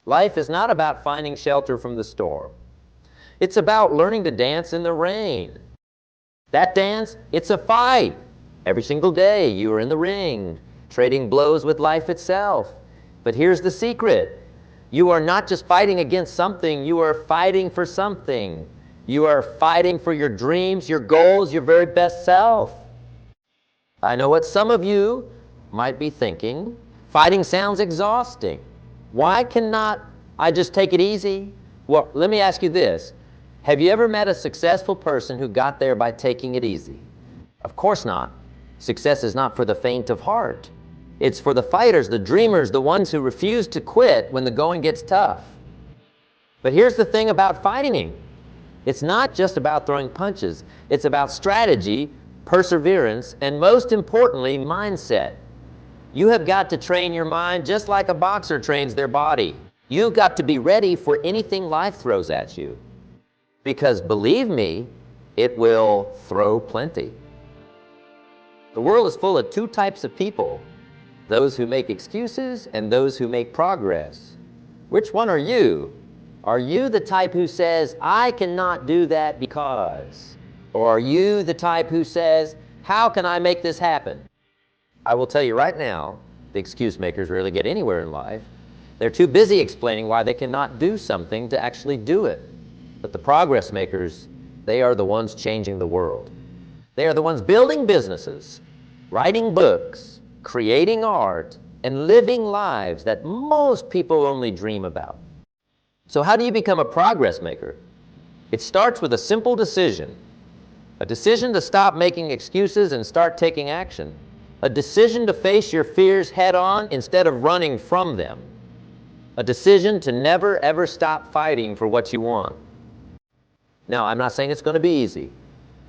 Life is not about finding shelter from the storm. It's about learning to dance in the rain. That dance, it's a fight. Every single day you are in the ring, trading blows with life itself. But here's the secret. You are not just fighting against something, you are fighting for something. You are fighting for your dreams, your goals, your very best self. I know what some of you might be thinking. Fighting sounds exhausting. Why cannot I just take it easy? Well, let me ask you this. Have you ever met a successful person who got there by taking it easy? Of course not. Success is not for the faint of heart. It's for the fighters, the dreamers, the ones who refuse to quit when the going gets tough. But here's the thing about fighting. It's not just about throwing punches. It's about strategy, perseverance, and most importantly, mindset. You have got to train your mind just like a boxer trains their body. You've got to be ready for anything life throws at you. Because believe me, it will throw plenty. The world is full of two types of people, those who make excuses and those who make progress. Which one are you? Are you the type who says, I cannot do that because? Or are you the type who says, how can I make this happen? I will tell you right now, the excuse makers rarely get anywhere in life. They're too busy explaining why they cannot do something to actually do it. But the progress makers, they are the ones changing the world. They are the ones building businesses, writing books, creating art, and living lives that most people only dream about. So how do you become a progress maker? It starts with a simple decision. A decision to stop making excuses and start taking action. A decision to face your fears head on instead of running from them. A decision to never ever stop fighting for what you want. Now, I'm not saying it's going to be easy.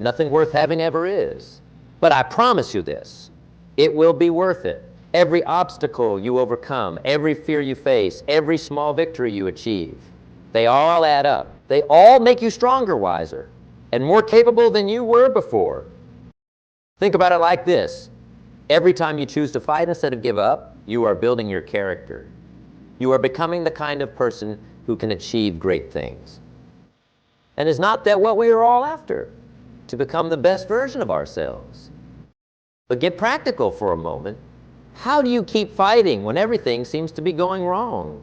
Nothing worth having ever is. But I promise you this, it will be worth it. Every obstacle you overcome, every fear you face, every small victory you achieve, they all add up. They all make you stronger, wiser, and more capable than you were before. Think about it like this. Every time you choose to fight instead of give up, you are building your character. You are becoming the kind of person who can achieve great things. And is not that what we are all after? To become the best version of ourselves. But get practical for a moment. How do you keep fighting when everything seems to be going wrong?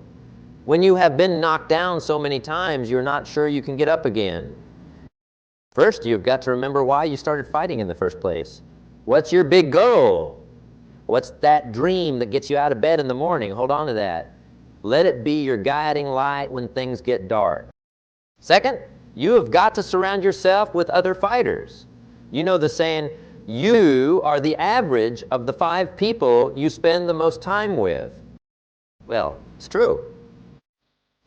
When you have been knocked down so many times, you're not sure you can get up again. First, you've got to remember why you started fighting in the first place. What's your big goal? What's that dream that gets you out of bed in the morning? Hold on to that. Let it be your guiding light when things get dark. Second, you have got to surround yourself with other fighters. You know the saying, you are the average of the 5 people you spend the most time with. Well, it's true.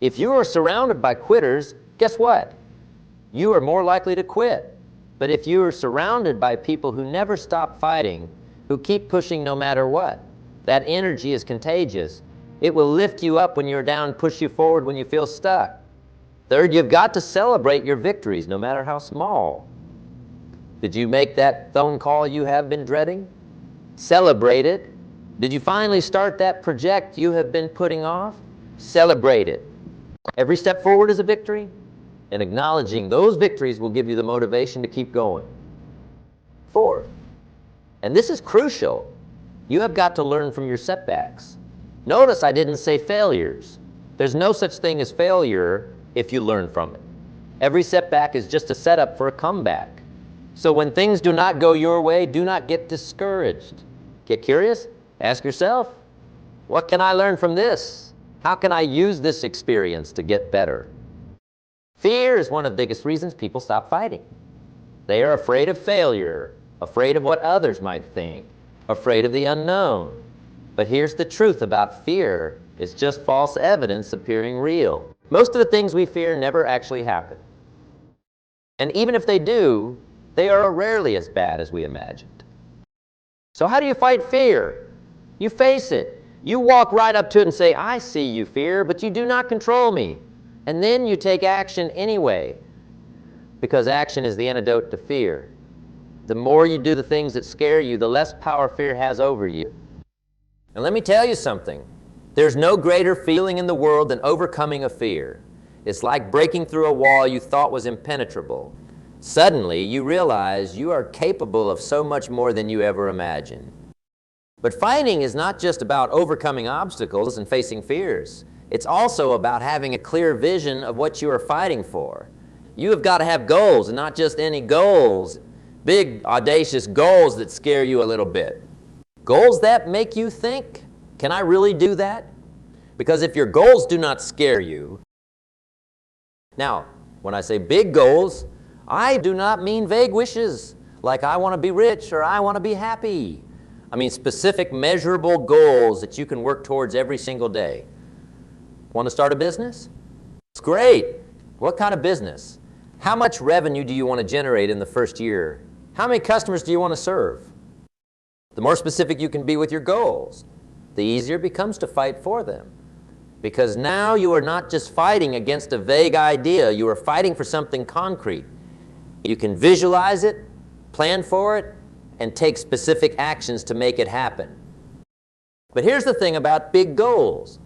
If you are surrounded by quitters, guess what? You are more likely to quit. But if you are surrounded by people who never stop fighting, who keep pushing no matter what, that energy is contagious. It will lift you up when you're down, push you forward when you feel stuck. Third, you've got to celebrate your victories, no matter how small. Did you make that phone call you have been dreading? Celebrate it. Did you finally start that project you have been putting off? Celebrate it. Every step forward is a victory, and acknowledging those victories will give you the motivation to keep going. Fourth, and this is crucial, you have got to learn from your setbacks. Notice I didn't say failures. There's no such thing as failure if you learn from it. Every setback is just a setup for a comeback. So when things do not go your way, do not get discouraged. Get curious, ask yourself, what can I learn from this? How can I use this experience to get better? Fear is one of the biggest reasons people stop fighting. They are afraid of failure, afraid of what others might think, afraid of the unknown. But here's the truth about fear. It's just false evidence appearing real. Most of the things we fear never actually happen. And even if they do, they are rarely as bad as we imagined. So how do you fight fear? You face it. You walk right up to it and say, I see you, fear, but you do not control me. And then you take action anyway, because action is the antidote to fear. The more you do the things that scare you, the less power fear has over you. And let me tell you something. There's no greater feeling in the world than overcoming a fear. It's like breaking through a wall you thought was impenetrable. Suddenly, you realize you are capable of so much more than you ever imagined. But fighting is not just about overcoming obstacles and facing fears. It's also about having a clear vision of what you are fighting for. You have got to have goals, and not just any goals, big, audacious goals that scare you a little bit. Goals that make you think, can I really do that? Because if your goals do not scare you, now, when I say big goals, I do not mean vague wishes, like I want to be rich or I want to be happy. I mean specific, measurable goals that you can work towards every single day. Want to start a business? It's great. What kind of business? How much revenue do you want to generate in the first year? How many customers do you want to serve? The more specific you can be with your goals, the easier it becomes to fight for them. Because now you are not just fighting against a vague idea, you are fighting for something concrete. You can visualize it, plan for it, and take specific actions to make it happen. But here's the thing about big goals.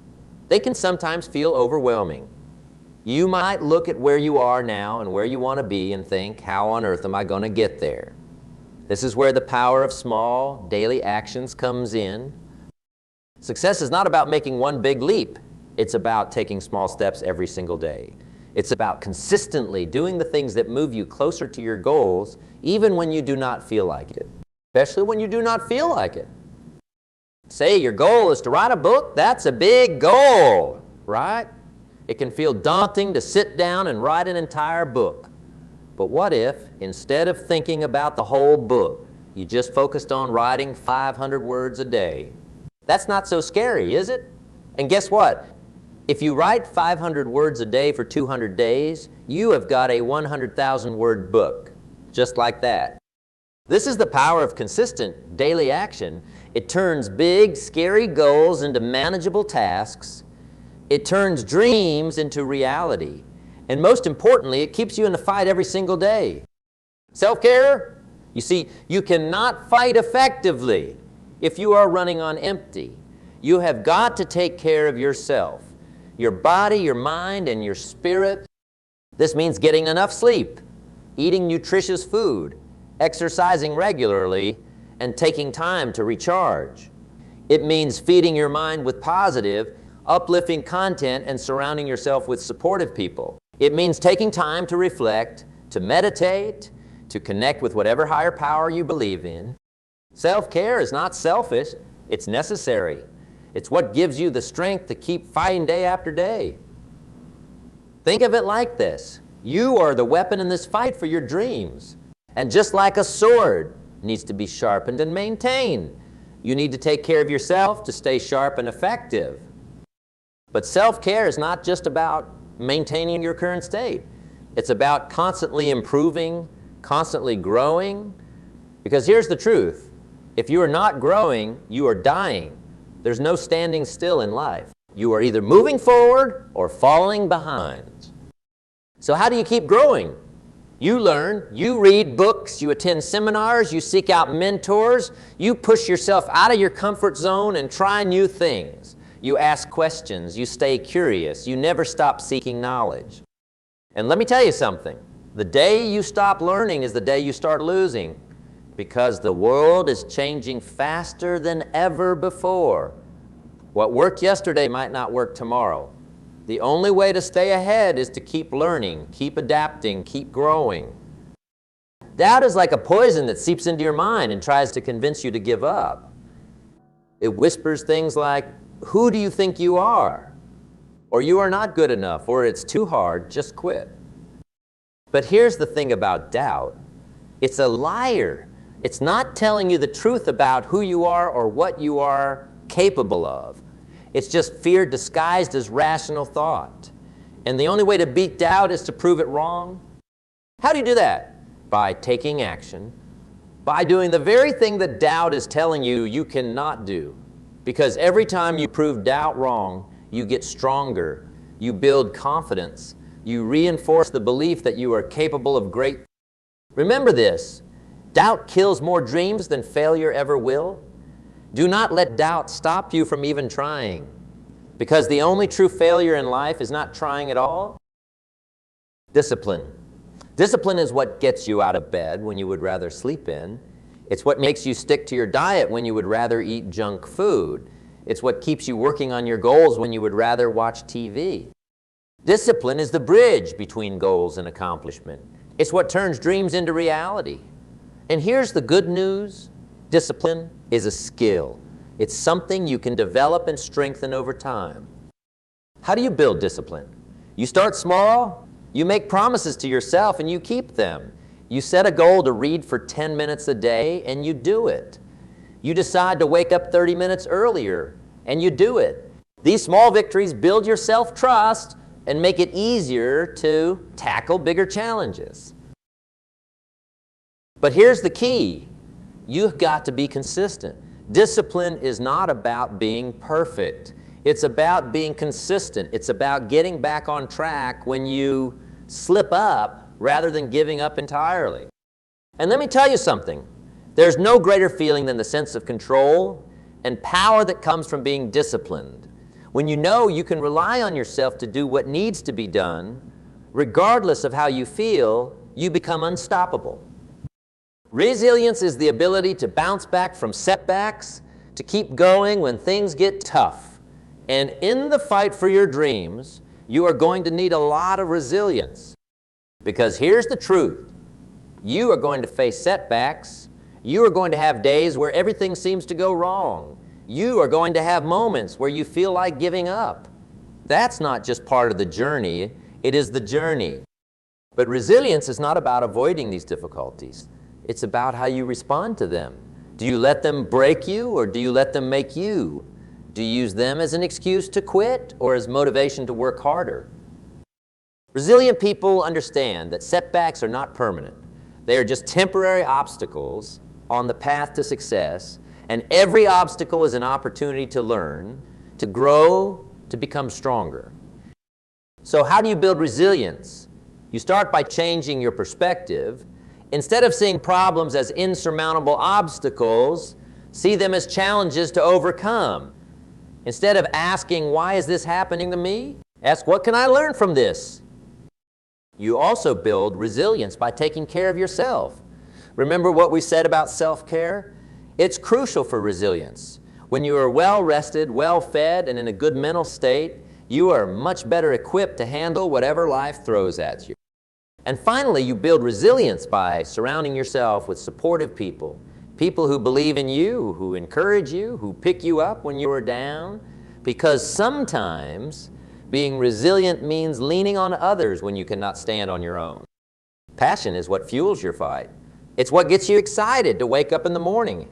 They can sometimes feel overwhelming. You might look at where you are now and where you want to be and think, how on earth am I going to get there? This is where the power of small, daily actions comes in. Success is not about making one big leap. It's about taking small steps every single day. It's about consistently doing the things that move you closer to your goals, even when you do not feel like it. Especially when you do not feel like it. Say your goal is to write a book, that's a big goal, right? It can feel daunting to sit down and write an entire book. But what if, instead of thinking about the whole book, you just focused on writing 500 words a day? That's not so scary, is it? And guess what? If you write 500 words a day for 200 days, you have got a 100,000 word book, just like that. This is the power of consistent daily action. It turns big, scary goals into manageable tasks. It turns dreams into reality. And most importantly, it keeps you in the fight every single day. Self-care? You see, you cannot fight effectively if you are running on empty. You have got to take care of yourself, your body, your mind, and your spirit. This means getting enough sleep, eating nutritious food, exercising regularly, and taking time to recharge. It means feeding your mind with positive, uplifting content and surrounding yourself with supportive people. It means taking time to reflect, to meditate, to connect with whatever higher power you believe in. Self-care is not selfish, it's necessary. It's what gives you the strength to keep fighting day after day. Think of it like this. You are the weapon in this fight for your dreams. And just like a sword needs to be sharpened and maintained, you need to take care of yourself to stay sharp and effective. But self-care is not just about maintaining your current state. It's about constantly improving, constantly growing. Because here's the truth. If you are not growing, you are dying. There's no standing still in life. You are either moving forward or falling behind. So how do you keep growing? You learn, you read books, you attend seminars, you seek out mentors, you push yourself out of your comfort zone and try new things. You ask questions, you stay curious, you never stop seeking knowledge. And let me tell you something, the day you stop learning is the day you start losing, because the world is changing faster than ever before. What worked yesterday might not work tomorrow. The only way to stay ahead is to keep learning, keep adapting, keep growing. Doubt is like a poison that seeps into your mind and tries to convince you to give up. It whispers things like, who do you think you are? Or you are not good enough, or it's too hard, just quit. But here's the thing about doubt. It's a liar. It's not telling you the truth about who you are or what you are capable of. It's just fear disguised as rational thought. And the only way to beat doubt is to prove it wrong. How do you do that? By taking action, by doing the very thing that doubt is telling you you cannot do. Because every time you prove doubt wrong, you get stronger, you build confidence, you reinforce the belief that you are capable of great. Remember this, doubt kills more dreams than failure ever will. Do not let doubt stop you from even trying. Because the only true failure in life is not trying at all. Discipline. Discipline is what gets you out of bed when you would rather sleep in. It's what makes you stick to your diet when you would rather eat junk food. It's what keeps you working on your goals when you would rather watch TV. Discipline is the bridge between goals and accomplishment. It's what turns dreams into reality. And here's the good news. Discipline is a skill. It's something you can develop and strengthen over time. How do you build discipline? You start small. You make promises to yourself and you keep them. You set a goal to read for 10 minutes a day and you do it. You decide to wake up 30 minutes earlier and you do it. These small victories build your self-trust and make it easier to tackle bigger challenges. But here's the key. You've got to be consistent. Discipline is not about being perfect. It's about being consistent. It's about getting back on track when you slip up rather than giving up entirely. And let me tell you something. There's no greater feeling than the sense of control and power that comes from being disciplined. When you know you can rely on yourself to do what needs to be done, regardless of how you feel, you become unstoppable. Resilience is the ability to bounce back from setbacks, to keep going when things get tough. And in the fight for your dreams, you are going to need a lot of resilience. Because here's the truth. You are going to face setbacks. You are going to have days where everything seems to go wrong. You are going to have moments where you feel like giving up. That's not just part of the journey, it is the journey. But resilience is not about avoiding these difficulties. It's about how you respond to them. Do you let them break you or do you let them make you? Do you use them as an excuse to quit or as motivation to work harder? Resilient people understand that setbacks are not permanent. They are just temporary obstacles on the path to success, and every obstacle is an opportunity to learn, to grow, to become stronger. So how do you build resilience? You start by changing your perspective. Instead of seeing problems as insurmountable obstacles, see them as challenges to overcome. Instead of asking, why is this happening to me? Ask, what can I learn from this? You also build resilience by taking care of yourself. Remember what we said about self-care? It's crucial for resilience. When you are well-rested, well-fed, and in a good mental state, you are much better equipped to handle whatever life throws at you. And finally, you build resilience by surrounding yourself with supportive people, people who believe in you, who encourage you, who pick you up when you are down, because sometimes being resilient means leaning on others when you cannot stand on your own. Passion is what fuels your fight. It's what gets you excited to wake up in the morning.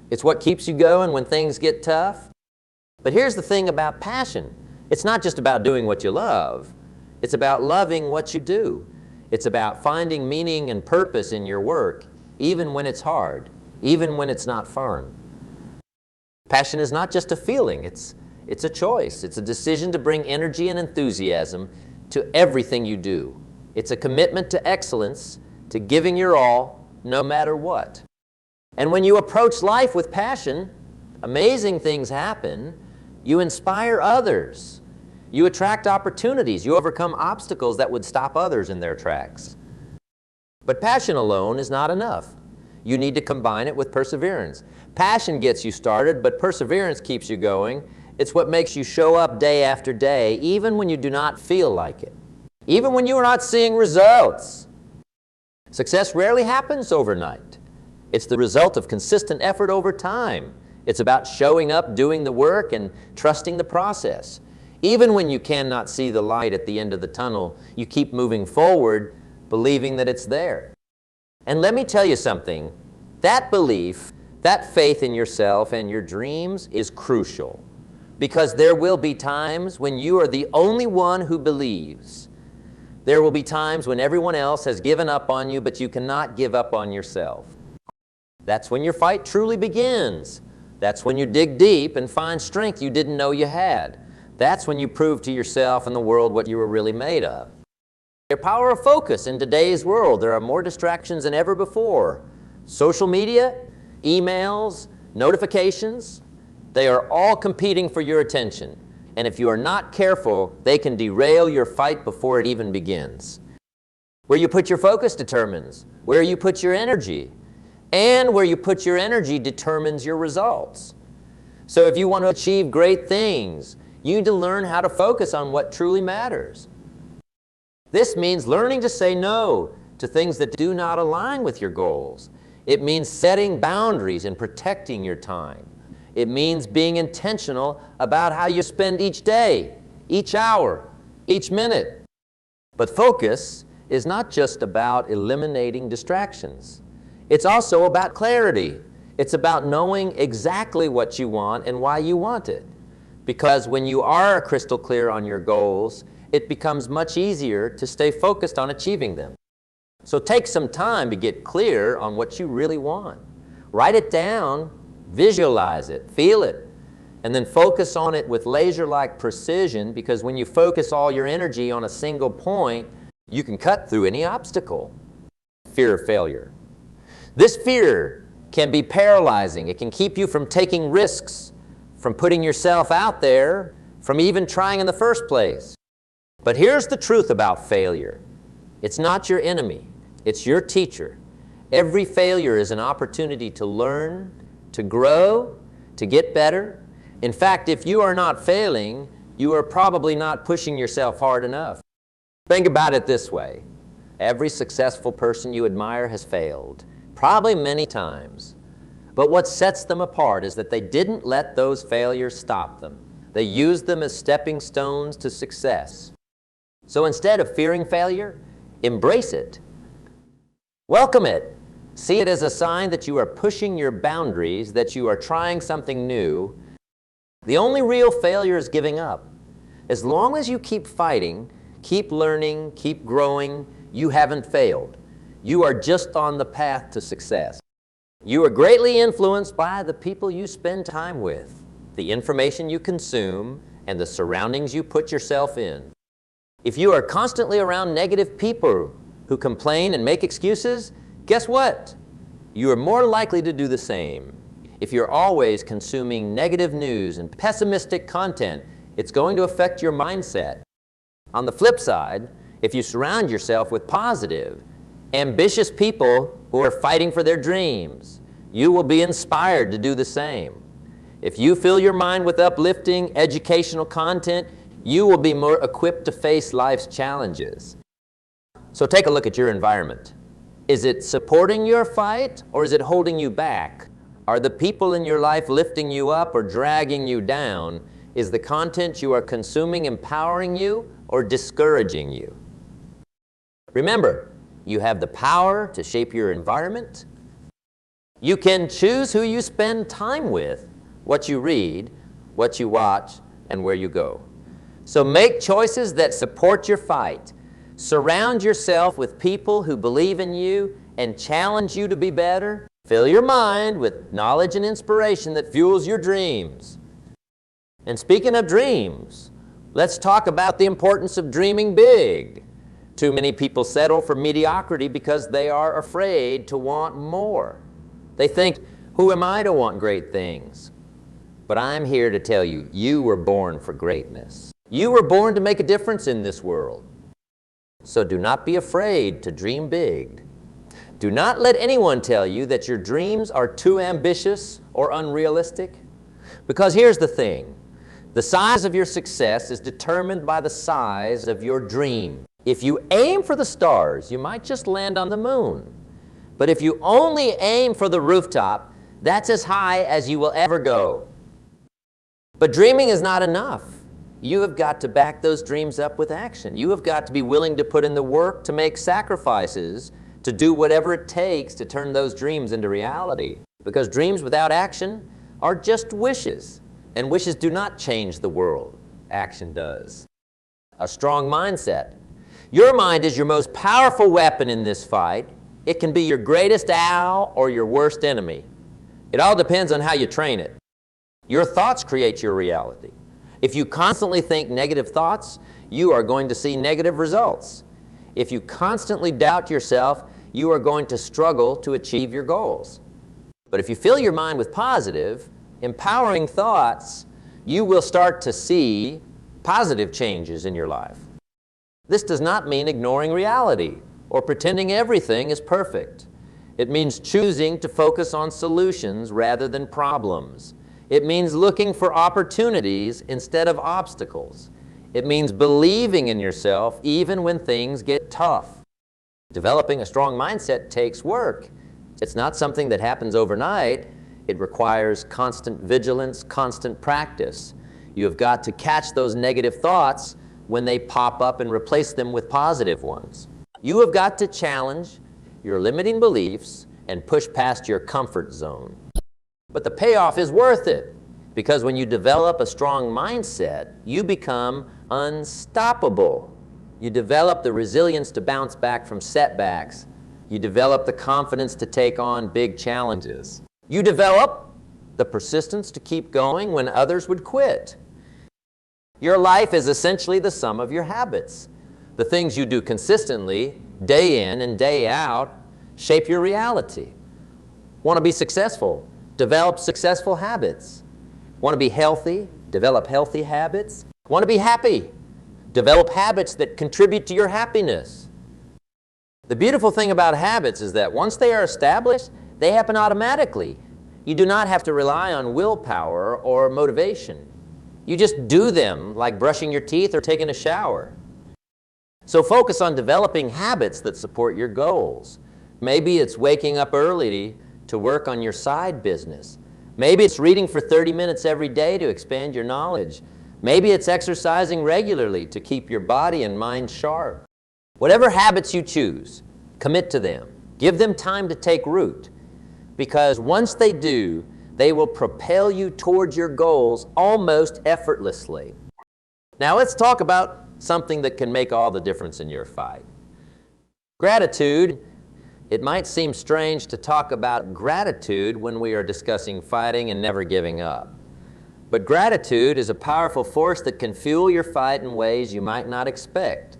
It's what keeps you going when things get tough. But here's the thing about passion. It's not just about doing what you love. It's about loving what you do. It's about finding meaning and purpose in your work, even when it's hard, even when it's not fun. Passion is not just a feeling. It's a choice. It's a decision to bring energy and enthusiasm to everything you do. It's a commitment to excellence, to giving your all, no matter what. And when you approach life with passion, amazing things happen. You inspire others. You attract opportunities. You overcome obstacles that would stop others in their tracks. But passion alone is not enough. You need to combine it with perseverance. Passion gets you started, but perseverance keeps you going. It's what makes you show up day after day, even when you do not feel like it, even when you are not seeing results. Success rarely happens overnight. It's the result of consistent effort over time. It's about showing up, doing the work, and trusting the process. Even when you cannot see the light at the end of the tunnel, you keep moving forward, believing that it's there. And let me tell you something. That belief, that faith in yourself and your dreams is crucial. Because there will be times when you are the only one who believes. There will be times when everyone else has given up on you, but you cannot give up on yourself. That's when your fight truly begins. That's when you dig deep and find strength you didn't know you had. That's when you prove to yourself and the world what you were really made of. Your power of focus in today's world. There are more distractions than ever before. Social media, emails, notifications, they are all competing for your attention. and if you are not careful, they can derail your fight before it even begins. Where you put your focus determines where you put your energy, and where you put your energy determines your results. So if you want to achieve great things, you need to learn how to focus on what truly matters. This means learning to say no to things that do not align with your goals. It means setting boundaries and protecting your time. It means being intentional about how you spend each day, each hour, each minute. But focus is not just about eliminating distractions. It's also about clarity. It's about knowing exactly what you want and why you want it. Because when you are crystal clear on your goals, it becomes much easier to stay focused on achieving them. So take some time to get clear on what you really want. Write it down, visualize it, feel it, and then focus on it with laser-like precision, because when you focus all your energy on a single point, you can cut through any obstacle. Fear of failure. This fear can be paralyzing. It can keep you from taking risks, from putting yourself out there, from even trying in the first place. But here's the truth about failure. It's not your enemy. It's your teacher. Every failure is an opportunity to learn, to grow, to get better. In fact, if you are not failing, you are probably not pushing yourself hard enough. Think about it this way. Every successful person you admire has failed, probably many times. But what sets them apart is that they didn't let those failures stop them. They used them as stepping stones to success. So instead of fearing failure, embrace it. Welcome it. See it as a sign that you are pushing your boundaries, that you are trying something new. The only real failure is giving up. As long as you keep fighting, keep learning, keep growing, you haven't failed. You are just on the path to success. You are greatly influenced by the people you spend time with, the information you consume, and the surroundings you put yourself in. If you are constantly around negative people who complain and make excuses, guess what? You are more likely to do the same. If you're always consuming negative news and pessimistic content, it's going to affect your mindset. On the flip side, if you surround yourself with positive, ambitious people who are fighting for their dreams, you will be inspired to do the same. If you fill your mind with uplifting, educational content, you will be more equipped to face life's challenges. So take a look at your environment. Is it supporting your fight, or is it holding you back? Are the people in your life lifting you up or dragging you down? Is the content you are consuming empowering you or discouraging you? Remember, you have the power to shape your environment. You can choose who you spend time with, what you read, what you watch, and where you go. So make choices that support your fight. Surround yourself with people who believe in you and challenge you to be better. Fill your mind with knowledge and inspiration that fuels your dreams. And speaking of dreams, let's talk about the importance of dreaming big. Too many people settle for mediocrity because they are afraid to want more. They think, who am I to want great things? But I'm here to tell you, you were born for greatness. You were born to make a difference in this world. So do not be afraid to dream big. Do not let anyone tell you that your dreams are too ambitious or unrealistic. Because here's the thing. The size of your success is determined by the size of your dream. If you aim for the stars, you might just land on the moon. But if you only aim for the rooftop, that's as high as you will ever go. But dreaming is not enough. You have got to back those dreams up with action. You have got to be willing to put in the work, to make sacrifices, to do whatever it takes to turn those dreams into reality. Because dreams without action are just wishes. And wishes do not change the world. Action does. A strong mindset. Your mind is your most powerful weapon in this fight. It can be your greatest ally or your worst enemy. It all depends on how you train it. Your thoughts create your reality. If you constantly think negative thoughts, you are going to see negative results. If you constantly doubt yourself, you are going to struggle to achieve your goals. But if you fill your mind with positive, empowering thoughts, you will start to see positive changes in your life. This does not mean ignoring reality or pretending everything is perfect. It means choosing to focus on solutions rather than problems. It means looking for opportunities instead of obstacles. It means believing in yourself even when things get tough. Developing a strong mindset takes work. It's not something that happens overnight. It requires constant vigilance, constant practice. You have got to catch those negative thoughts when they pop up and replace them with positive ones. You have got to challenge your limiting beliefs and push past your comfort zone. But the payoff is worth it, because when you develop a strong mindset, you become unstoppable. You develop the resilience to bounce back from setbacks. You develop the confidence to take on big challenges. You develop the persistence to keep going when others would quit. Your life is essentially the sum of your habits. The things you do consistently, day in and day out, shape your reality. Want to be successful? Develop successful habits. Want to be healthy? Develop healthy habits. Want to be happy? Develop habits that contribute to your happiness. The beautiful thing about habits is that once they are established, they happen automatically. You do not have to rely on willpower or motivation. You just do them like brushing your teeth or taking a shower. So focus on developing habits that support your goals. Maybe it's waking up early to work on your side business. Maybe it's reading for 30 minutes every day to expand your knowledge. Maybe it's exercising regularly to keep your body and mind sharp. Whatever habits you choose, commit to them. Give them time to take root, because once they do, they will propel you towards your goals almost effortlessly. Now let's talk about something that can make all the difference in your fight. Gratitude. It might seem strange to talk about gratitude when we are discussing fighting and never giving up. But gratitude is a powerful force that can fuel your fight in ways you might not expect.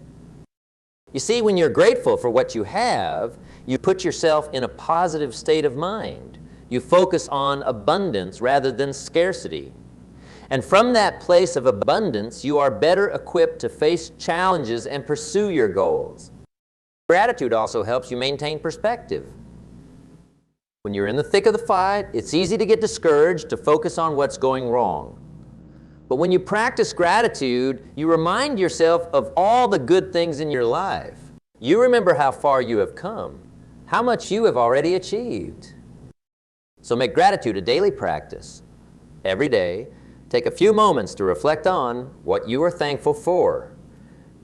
You see, when you're grateful for what you have, you put yourself in a positive state of mind. You focus on abundance rather than scarcity. And from that place of abundance, you are better equipped to face challenges and pursue your goals. Gratitude also helps you maintain perspective. When you're in the thick of the fight, it's easy to get discouraged, to focus on what's going wrong. But when you practice gratitude, you remind yourself of all the good things in your life. You remember how far you have come, how much you have already achieved. So make gratitude a daily practice. Every day, take a few moments to reflect on what you are thankful for.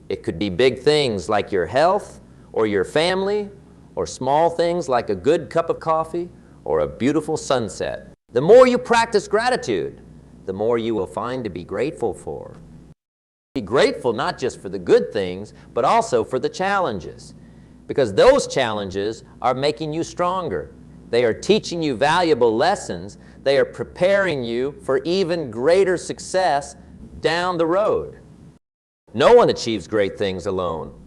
It could be big things like your health, or your family, or small things like a good cup of coffee or a beautiful sunset. The more you practice gratitude, the more you will find to be grateful for. Be grateful not just for the good things, but also for the challenges, because those challenges are making you stronger. They are teaching you valuable lessons. They are preparing you for even greater success down the road. No one achieves great things alone.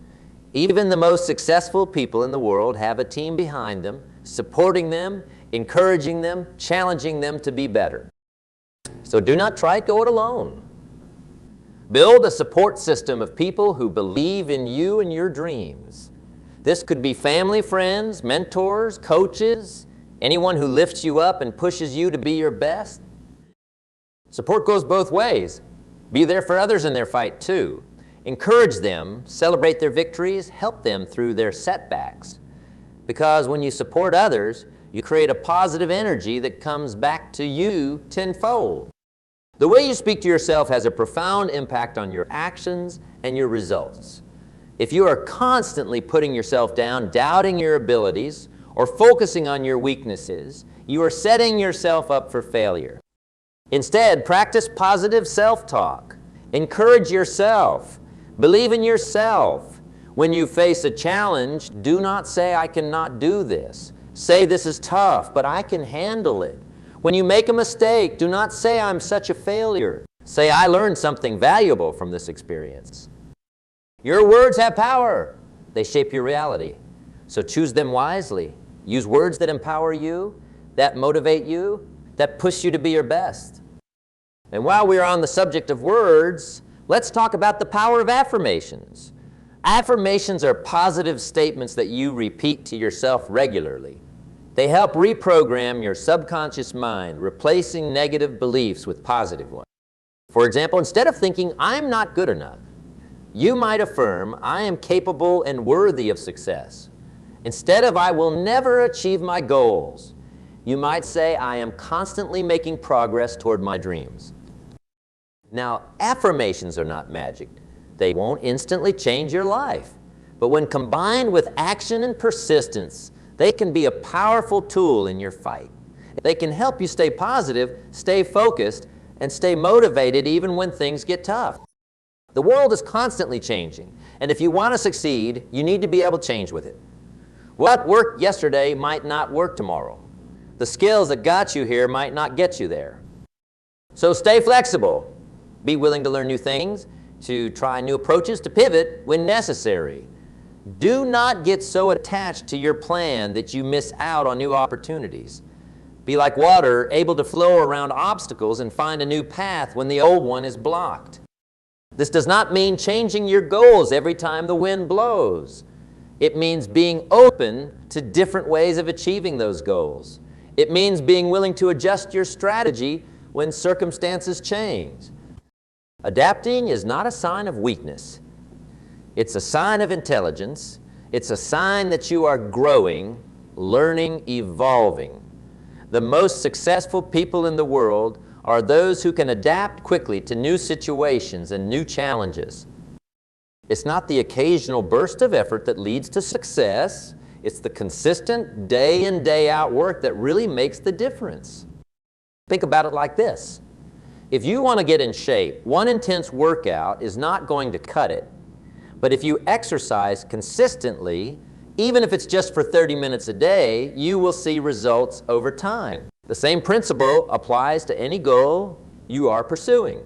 Even the most successful people in the world have a team behind them, supporting them, encouraging them, challenging them to be better. So do not try to go it alone. Build a support system of people who believe in you and your dreams. This could be family, friends, mentors, coaches, anyone who lifts you up and pushes you to be your best. Support goes both ways. Be there for others in their fight too. Encourage them, celebrate their victories, help them through their setbacks. Because when you support others, you create a positive energy that comes back to you tenfold. The way you speak to yourself has a profound impact on your actions and your results. If you are constantly putting yourself down, doubting your abilities, or focusing on your weaknesses, you are setting yourself up for failure. Instead, practice positive self-talk. Encourage yourself. Believe in yourself. When you face a challenge, do not say, "I cannot do this." Say, "This is tough, but I can handle it." When you make a mistake, do not say, "I'm such a failure." Say, "I learned something valuable from this experience." Your words have power. They shape your reality. So choose them wisely. Use words that empower you, that motivate you, that push you to be your best. And while we are on the subject of words, Let's talk about the power of affirmations. Affirmations are positive statements that you repeat to yourself regularly. They help reprogram your subconscious mind, replacing negative beliefs with positive ones. For example, instead of thinking, "I'm not good enough," you might affirm, "I am capable and worthy of success." Instead of, "I will never achieve my goals," you might say, "I am constantly making progress toward my dreams." Now, affirmations are not magic. They won't instantly change your life. But when combined with action and persistence, they can be a powerful tool in your fight. They can help you stay positive, stay focused, and stay motivated even when things get tough. The world is constantly changing, and if you want to succeed, you need to be able to change with it. What worked yesterday might not work tomorrow. The skills that got you here might not get you there. So stay flexible. Be willing to learn new things, to try new approaches, to pivot when necessary. Do not get so attached to your plan that you miss out on new opportunities. Be like water, able to flow around obstacles and find a new path when the old one is blocked. This does not mean changing your goals every time the wind blows. It means being open to different ways of achieving those goals. It means being willing to adjust your strategy when circumstances change. Adapting is not a sign of weakness. It's a sign of intelligence. It's a sign that you are growing, learning, evolving. The most successful people in the world are those who can adapt quickly to new situations and new challenges. It's not the occasional burst of effort that leads to success. It's the consistent day in, day out work that really makes the difference. Think about it like this. If you want to get in shape, one intense workout is not going to cut it. But if you exercise consistently, even if it's just for 30 minutes a day, you will see results over time. The same principle applies to any goal you are pursuing.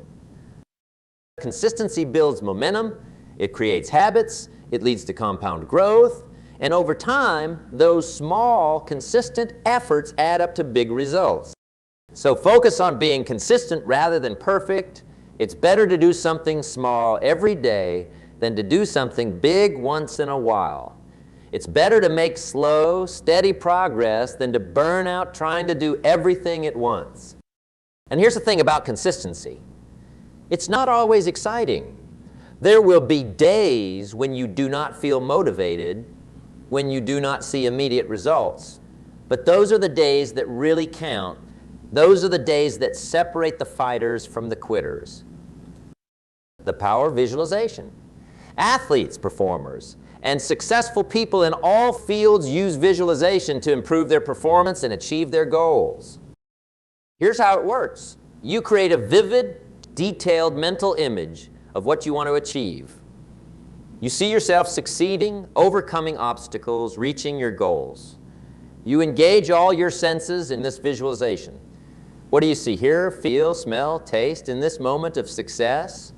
Consistency builds momentum, it creates habits, it leads to compound growth, and over time, those small, consistent efforts add up to big results. So focus on being consistent rather than perfect. It's better to do something small every day than to do something big once in a while. It's better to make slow, steady progress than to burn out trying to do everything at once. And here's the thing about consistency. It's not always exciting. There will be days when you do not feel motivated, when you do not see immediate results. But those are the days that really count. Those are the days that separate the fighters from the quitters. The power of visualization. Athletes, performers, and successful people in all fields use visualization to improve their performance and achieve their goals. Here's how it works. You create a vivid, detailed mental image of what you want to achieve. You see yourself succeeding, overcoming obstacles, reaching your goals. You engage all your senses in this visualization. What do you see? Hear, feel, smell, taste in this moment of success?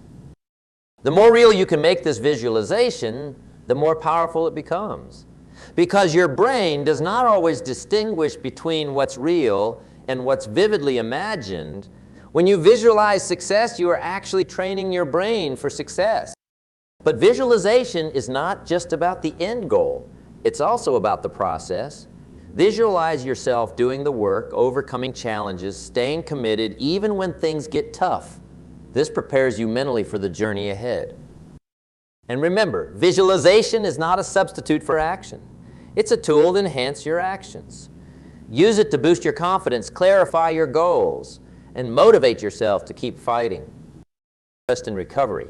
The more real you can make this visualization, the more powerful it becomes. Because your brain does not always distinguish between what's real and what's vividly imagined. When you visualize success, you are actually training your brain for success. But visualization is not just about the end goal. It's also about the process. Visualize yourself doing the work, overcoming challenges, staying committed even when things get tough. This prepares you mentally for the journey ahead. And remember, visualization is not a substitute for action. It's a tool to enhance your actions. Use it to boost your confidence, clarify your goals, and motivate yourself to keep fighting. Rest and recovery.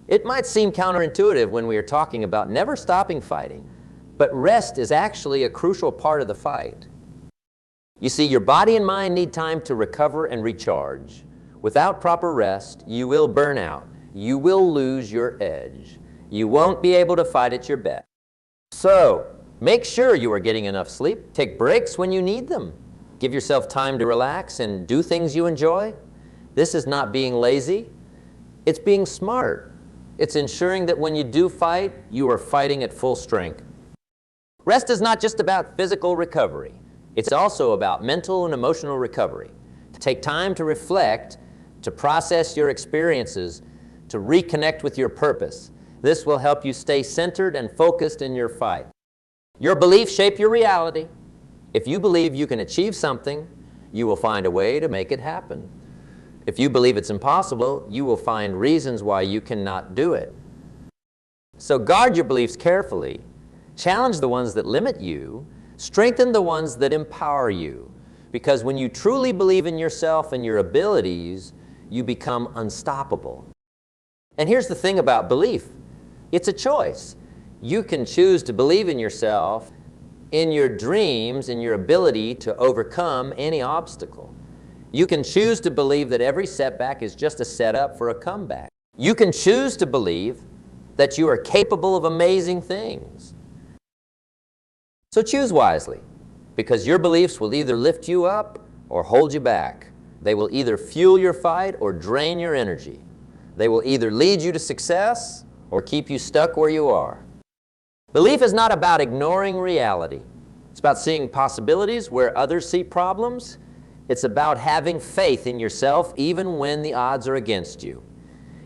It might seem counterintuitive when we are talking about never stopping fighting, but rest is actually a crucial part of the fight. You see, your body and mind need time to recover and recharge. Without proper rest, you will burn out. You will lose your edge. You won't be able to fight at your best. So, make sure you are getting enough sleep. Take breaks when you need them. Give yourself time to relax and do things you enjoy. This is not being lazy. It's being smart. It's ensuring that when you do fight, you are fighting at full strength. Rest is not just about physical recovery. It's also about mental and emotional recovery. To take time to reflect, to process your experiences, to reconnect with your purpose. This will help you stay centered and focused in your fight. Your beliefs shape your reality. If you believe you can achieve something, you will find a way to make it happen. If you believe it's impossible, you will find reasons why you cannot do it. So guard your beliefs carefully. Challenge the ones that limit you. Strengthen the ones that empower you. Because when you truly believe in yourself and your abilities, you become unstoppable. And here's the thing about belief. It's a choice. You can choose to believe in yourself, in your dreams, in your ability to overcome any obstacle. You can choose to believe that every setback is just a setup for a comeback. You can choose to believe that you are capable of amazing things. So choose wisely, because your beliefs will either lift you up or hold you back. They will either fuel your fight or drain your energy. They will either lead you to success or keep you stuck where you are. Belief is not about ignoring reality. It's about seeing possibilities where others see problems. It's about having faith in yourself even when the odds are against you.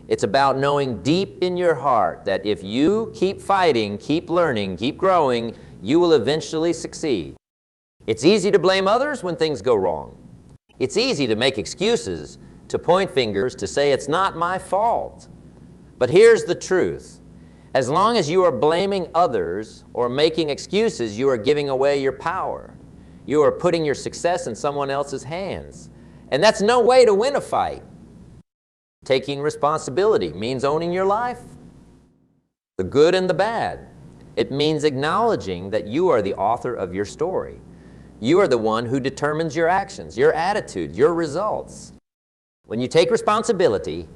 It's about knowing deep in your heart that if you keep fighting, keep learning, keep growing, you will eventually succeed. It's easy to blame others when things go wrong. It's easy to make excuses, to point fingers, to say it's not my fault. But here's the truth. As long as you are blaming others or making excuses, you are giving away your power. You are putting your success in someone else's hands. And that's no way to win a fight. Taking responsibility means owning your life, the good and the bad. It means acknowledging that you are the author of your story. You are the one who determines your actions, your attitude, your results. When you take responsibility,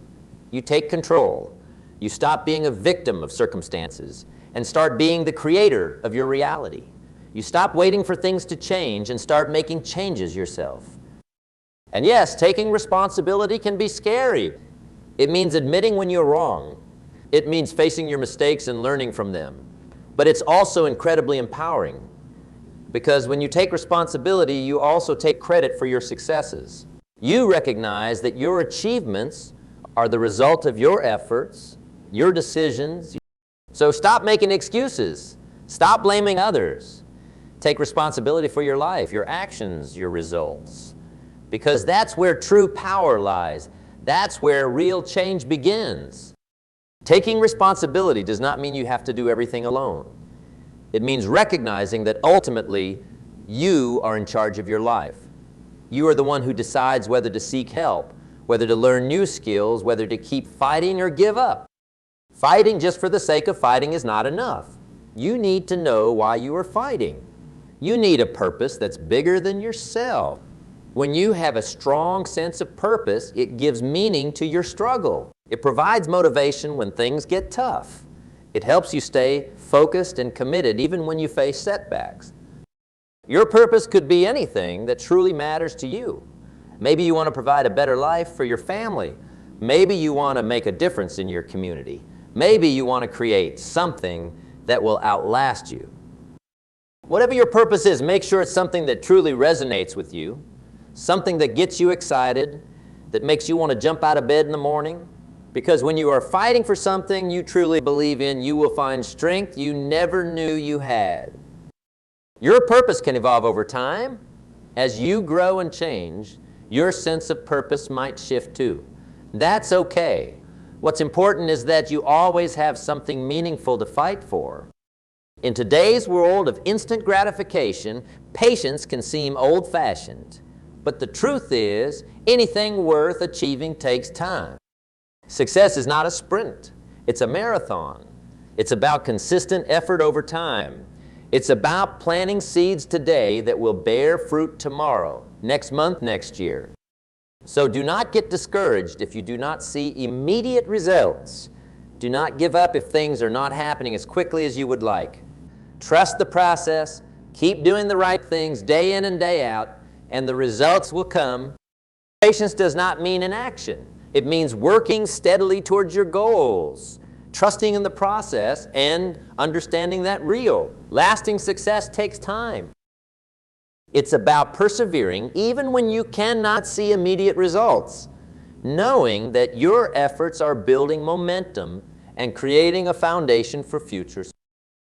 you take control. You stop being a victim of circumstances and start being the creator of your reality. You stop waiting for things to change and start making changes yourself. And yes, taking responsibility can be scary. It means admitting when you're wrong. It means facing your mistakes and learning from them. But it's also incredibly empowering, because when you take responsibility, you also take credit for your successes. You recognize that your achievements are the result of your efforts, your decisions. So stop making excuses. Stop blaming others. Take responsibility for your life, your actions, your results. Because that's where true power lies. That's where real change begins. Taking responsibility does not mean you have to do everything alone. It means recognizing that ultimately you are in charge of your life. You are the one who decides whether to seek help, whether to learn new skills, whether to keep fighting or give up. Fighting just for the sake of fighting is not enough. You need to know why you are fighting. You need a purpose that's bigger than yourself. When you have a strong sense of purpose, it gives meaning to your struggle. It provides motivation when things get tough. It helps you stay focused and committed even when you face setbacks. Your purpose could be anything that truly matters to you. Maybe you want to provide a better life for your family. Maybe you want to make a difference in your community. Maybe you want to create something that will outlast you. Whatever your purpose is, make sure it's something that truly resonates with you, something that gets you excited, that makes you want to jump out of bed in the morning. Because when you are fighting for something you truly believe in, you will find strength you never knew you had. Your purpose can evolve over time. As you grow and change, your sense of purpose might shift too. That's okay. What's important is that you always have something meaningful to fight for. In today's world of instant gratification, patience can seem old-fashioned. But the truth is, anything worth achieving takes time. Success is not a sprint. It's a marathon. It's about consistent effort over time. It's about planting seeds today that will bear fruit tomorrow, next month, next year. So do not get discouraged if you do not see immediate results. Do not give up if things are not happening as quickly as you would like. Trust the process. Keep doing the right things day in and day out, and the results will come. Patience does not mean inaction. It means working steadily towards your goals, trusting in the process, and understanding that real, lasting success takes time. It's about persevering even when you cannot see immediate results. knowing that your efforts are building momentum and creating a foundation for future success.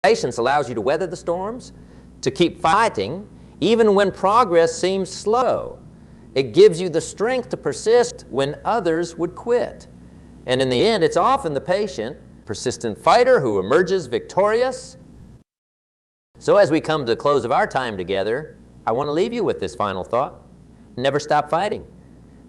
Patience allows you to weather the storms, to keep fighting, even when progress seems slow. It gives you the strength to persist when others would quit. And in the end, it's often the patient, persistent fighter who emerges victorious. So as we come to the close of our time together, I want to leave you with this final thought. Never stop fighting.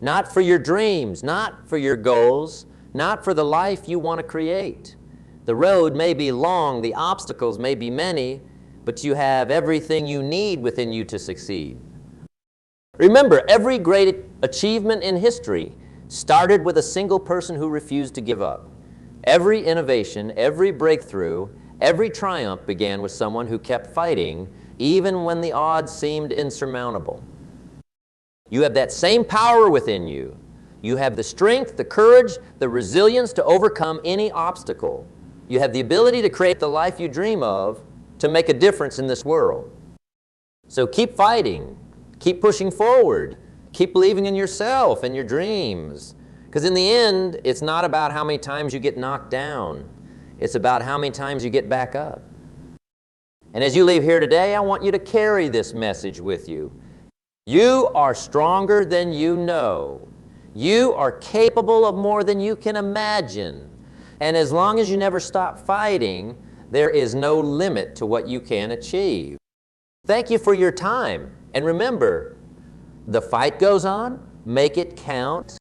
Not for your dreams, not for your goals, not for the life you want to create. The road may be long, the obstacles may be many, but you have everything you need within you to succeed. Remember, every great achievement in history started with a single person who refused to give up. Every innovation, every breakthrough, every triumph began with someone who kept fighting, even when the odds seemed insurmountable. You have that same power within you. You have the strength, the courage, the resilience to overcome any obstacle. You have the ability to create the life you dream of, to make a difference in this world. So keep fighting, keep pushing forward, keep believing in yourself and your dreams. Because in the end, it's not about how many times you get knocked down. It's about how many times you get back up. And as you leave here today, I want you to carry this message with you. You are stronger than you know. You are capable of more than you can imagine. And as long as you never stop fighting, there is no limit to what you can achieve. Thank you for your time. And remember, the fight goes on. Make it count.